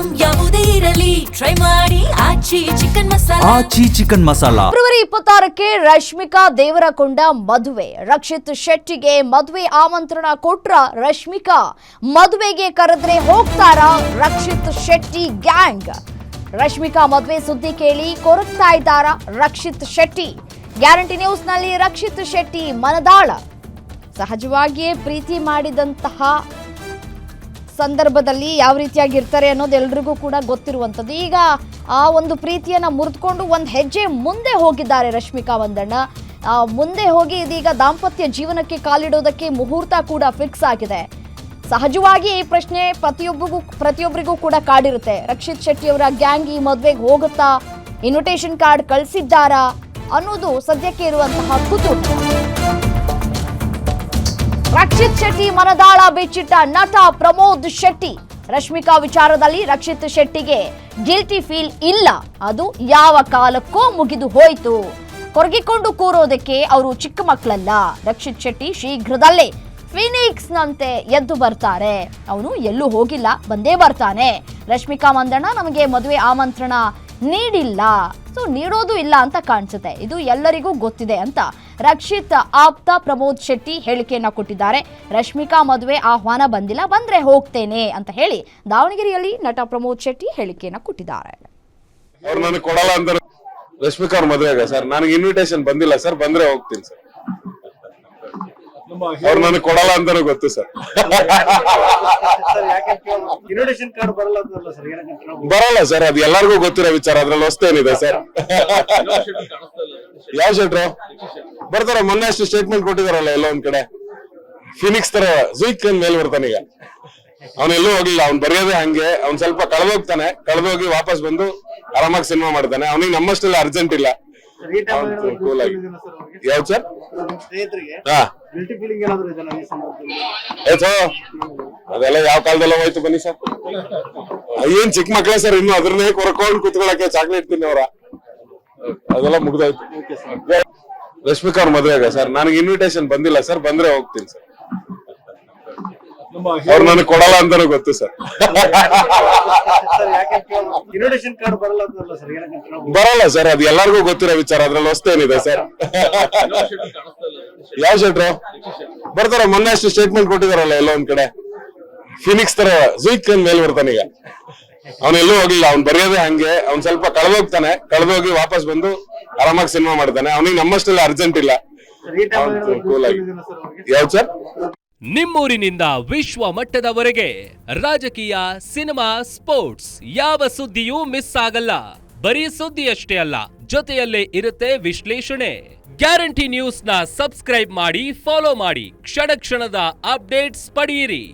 Item ಯಾವುದೇ ಇರಲಿ try ಮಾಡಿ ಆಚಿ ಚಿಕನ್ ಮಸಾಲಾ. ಫೆಬ್ರವರಿ 26ಕ್ಕೆ ರಶ್ಮಿಕಾ ದೇವರಕೊಂಡ ಮದುವೆ. ರಕ್ಷಿತ್ ಶೆಟ್ಟಿಗೆ ಮದುವೆ ಆಮಂತ್ರಣ ಕೊಟ್ರ ರಶ್ಮಿಕಾ. ಮದುವೆಗೆ ಕರೆದ್ರೆ ಹೋಗ್ತಾರಾ ರಕ್ಷಿತ್ ಶೆಟ್ಟಿ ಗ್ಯಾಂಗ್? ರಶ್ಮಿಕಾ ಮದುವೆ ಸುದ್ದಿ ಕೇಳಿ ಕೊರಗ್ತಾ ಇದ್ದಾರಾ ರಕ್ಷಿತ್ ಶೆಟ್ಟಿ? ಗ್ಯಾರಂಟಿ ನ್ಯೂಸ್ ನಲ್ಲಿ ರಕ್ಷಿತ್ ಶೆಟ್ಟಿ ಮನದಾಳ. ಸಹಜವಾಗಿಯೇ ಪ್ರೀತಿ ಮಾಡಿದಂತಹ ಸಂದರ್ಭದಲ್ಲಿ ಯಾವ ರೀತಿಯಾಗಿರ್ತಾರೆ ಅನ್ನೋದು ಎಲ್ರಿಗೂ ಕೂಡ ಗೊತ್ತಿರುವಂಥದ್ದು. ಈಗ ಆ ಒಂದು ಪ್ರೀತಿಯನ್ನ ಮುರಿದುಕೊಂಡು ಒಂದು ಹೆಜ್ಜೆ ಮುಂದೆ ಹೋಗಿದ್ದಾರೆ ರಶ್ಮಿಕಾ ಮಂದಣ್ಣ. ಮುಂದೆ ಹೋಗಿ ಇದೀಗ ದಾಂಪತ್ಯ ಜೀವನಕ್ಕೆ ಕಾಲಿಡೋದಕ್ಕೆ ಮುಹೂರ್ತ ಕೂಡ ಫಿಕ್ಸ್ ಆಗಿದೆ. ಸಹಜವಾಗಿ ಈ ಪ್ರಶ್ನೆ ಪ್ರತಿಯೊಬ್ಬರಿಗೂ ಕೂಡ ಕಾಡಿರುತ್ತೆ. ರಕ್ಷಿತ್ ಶೆಟ್ಟಿ ಅವರ ಗ್ಯಾಂಗ್ ಈ ಮದುವೆಗೆ ಹೋಗುತ್ತಾ, ಇನ್ವಿಟೇಷನ್ ಕಾರ್ಡ್ ಕಳಿಸಿದ್ದಾರಾ ಅನ್ನೋದು ಸದ್ಯಕ್ಕೆ ಇರುವಂತಹ ಕುತೂಹಲ. ರಕ್ಷಿತ್ ಶೆಟ್ಟಿ ಮನದಾಳ ಬಿಚ್ಚಿಟ್ಟ ನಟ ಪ್ರಮೋದ್ ಶೆಟ್ಟಿ. ರಶ್ಮಿಕಾ ವಿಚಾರದಲ್ಲಿ ರಕ್ಷಿತ್ ಶೆಟ್ಟಿಗೆ ಗಿಲ್ಟಿ ಫೀಲ್ ಇಲ್ಲ, ಅದು ಯಾವ ಕಾಲಕ್ಕೂ ಮುಗಿದು ಹೋಯಿತು. ಕೊರಗಿಕೊಂಡು ಕೂರೋದಕ್ಕೆ ಅವರು ಚಿಕ್ಕ ಮಕ್ಕಳಲ್ಲ. ರಕ್ಷಿತ್ ಶೆಟ್ಟಿ ಶೀಘ್ರದಲ್ಲೇ ಫಿನಿಕ್ಸ್ ನಂತೆ ಎದ್ದು ಬರ್ತಾರೆ. ಅವನು ಎಲ್ಲೂ ಹೋಗಿಲ್ಲ, ಬಂದೇ ಬರ್ತಾನೆ. ರಶ್ಮಿಕಾ ಮಂದಣ್ಣ ನಮಗೆ ಮದುವೆ ಆಮಂತ್ರಣ ನೀಡಿಲ್ಲ, ಸೊ ನೀಡೋದು ಇಲ್ಲ ಅಂತ ಕಾಣಿಸುತ್ತೆ. ಇದು ಎಲ್ಲರಿಗೂ ಗೊತ್ತಿದೆ ಅಂತ ರಕ್ಷಿತ್ ಆಪ್ತ ಪ್ರಮೋದ್ ಶೆಟ್ಟಿ ಹೇಳಿಕೆಯನ್ನ ಕೊಟ್ಟಿದ್ದಾರೆ. ರಶ್ಮಿಕಾ ಮದುವೆ ಆಹ್ವಾನ ಬಂದಿಲ್ಲ, ಬಂದ್ರೆ ಹೋಗ್ತೇನೆ ಅಂತ ಹೇಳಿ ದಾವಣಗೆರೆಯಲ್ಲಿ ನಟ ಪ್ರಮೋದ್ ಶೆಟ್ಟಿ ಹೇಳಿಕೆಯನ್ನ ಕೊಟ್ಟಿದ್ದಾರೆ. ಅವ್ರು ನನಗೆ ಕೊಡಲ್ಲ ಅಂತ ರಶ್ಮಿಕಾ ಅವ್ರ ಮದುವೆಗೆ ಸರ್ ನನಗೆ ಇನ್ವಿಟೇಷನ್ ಬಂದಿಲ್ಲ ಸರ್, ಬಂದ್ರೆ ಹೋಗ್ತೀನಿ ಸರ್. ಅವ್ರು ನನಗೆ ಕೊಡಲ್ಲ ಅಂತಾನು ಗೊತ್ತು ಸರ್. ಬರಲ್ಲ ಸರ್, ಅದು ಎಲ್ಲರಿಗೂ ಗೊತ್ತಿರೋ ವಿಚಾರ, ಅದ್ರಲ್ಲಿ ಹೊಸ್ತೇನಿದೆ ಸರ್. ಯಾವ ಶೆಟ್ರು ಬರ್ತಾರ? ಮೊನ್ನೆ ಅಷ್ಟು ಸ್ಟೇಟ್ಮೆಂಟ್ ಕೊಟ್ಟಿದಾರಲ್ಲ ಎಲ್ಲ ಒಂದ್ ಕಡೆ. ಫಿನಿಕ್ಸ್ ತರ ಜುಯಿಕ್ ಮೇಲ್ ಬರ್ತಾನೆ. ಈಗ ಅವನೆಲ್ಲೂ ಹೋಗ್ಲಿಲ್ಲ, ಅವ್ನ್ ಬರೆಯೋದೇ ಹಂಗೆ. ಅವ್ನ್ ಸ್ವಲ್ಪ ಕಳೆದೋಗ್ತಾನೆ, ಕಳೆದೋಗಿ ವಾಪಸ್ ಬಂದು ಆರಾಮಾಗಿ ಸಿನಿಮಾ ಮಾಡ್ತಾನೆ. ಅವನಿಗೆ ನಮ್ಮಷ್ಟೆಲ್ಲ ಅರ್ಜೆಂಟ್ ಇಲ್ಲ. ಕೂಲ್ ಆಗಿ. ಯಾವ್ ಸರ್? ಅದೆಲ್ಲ ಯಾವ ಕಾಲದಲ್ಲ ಹೋಯ್ತು, ಬನ್ನಿ ಸರ್. ಏನ್ ಚಿಕ್ಕ ಮಕ್ಳೇ ಸರ್, ಇನ್ನು ಅದ್ರನ್ನೇ ಕೊರ್ಕೊಂಡು ಕುತ್ಕೊಳಕ್ಕೆ ಚಾಕ್ಲೇಟ್ ತಿನ್ನೋರ, ಅದೆಲ್ಲ ಮುಗ್ದೋಯ್ತು. ರಶ್ಮಿಕಾ ಅವ್ರ ಮದುವೆಗೆ ಸರ್ ನನಗೆ ಇನ್ವಿಟೇಷನ್ ಬಂದಿಲ್ಲ ಸರ್, ಬಂದ್ರೆ ಹೋಗ್ತೀನಿ ಸರ್. ಅವ್ರು ನನಗೆ ಕೊಡಲ್ಲ ಅಂತಾನು ಗೊತ್ತು ಸರ್. ಬರಲ್ಲ ಸರ್, ಅದು ಎಲ್ಲರಿಗೂ ಗೊತ್ತಿರೋ ವಿಚಾರ, ಅದ್ರಲ್ಲಿ ಹೊಸ್ತೇನಿದೆ ಸರ್. ಯಾವ ಶೆಟ್ರು ಬರ್ತಾರ? ಮೊನ್ನೆ ಅಷ್ಟು ಸ್ಟೇಟ್ಮೆಂಟ್ ಕೊಟ್ಟಿದಾರಲ್ಲ ಎಲ್ಲ ಒಂದ್ ಕಡೆ. ಫಿನಿಕ್ಸ್ ತರ ಜುಯಿಕ್ ಮೇಲ್ ಬರ್ತಾನೆ. ಈಗ ಅವನೆಲ್ಲೂ ಹೋಗ್ಲಿಲ್ಲ, ಅವ್ನ್ ಬರೆಯೋದೇ ಹಂಗೆ. ಅವ್ನ್ ಸ್ವಲ್ಪ ಕಳೆದೋಗ್ತಾನೆ, ಕಳೆದೋಗಿ ವಾಪಸ್ ಬಂದು ಆರಾಮಾಗಿ ಸಿನಿಮಾ ಮಾಡ್ತಾನೆ. ಅವನಿಗೆ ನಮ್ಮಷ್ಟೆಲ್ಲ ಅರ್ಜೆಂಟ್ ಇಲ್ಲ. ಕೂಲ್ ಆಗಿ. ಯಾವ ಸರ್? ನಿಮ್ಮೂರಿನಿಂದ ವಿಶ್ವ ಮಟ್ಟದವರೆಗೆ ರಾಜಕೀಯ, ಸಿನಿಮಾ, ಸ್ಪೋರ್ಟ್ಸ್ ಯಾವ ಸುದ್ದಿಯೂ ಮಿಸ್ ಆಗಲ್ಲ. ಬರೀ ಸುದ್ದಿಯಷ್ಟೇ ಅಲ್ಲ, ಜೊತೆಯಲ್ಲೇ ಇರುತ್ತೆ ವಿಶ್ಲೇಷಣೆ. ಗ್ಯಾರಂಟಿ ನ್ಯೂಸ್ ನ ಸಬ್ಸ್ಕ್ರೈಬ್ ಮಾಡಿ, ಫಾಲೋ ಮಾಡಿ, ಕ್ಷಣ ಕ್ಷಣದ ಅಪ್ಡೇಟ್ಸ್ ಪಡೆಯಿರಿ.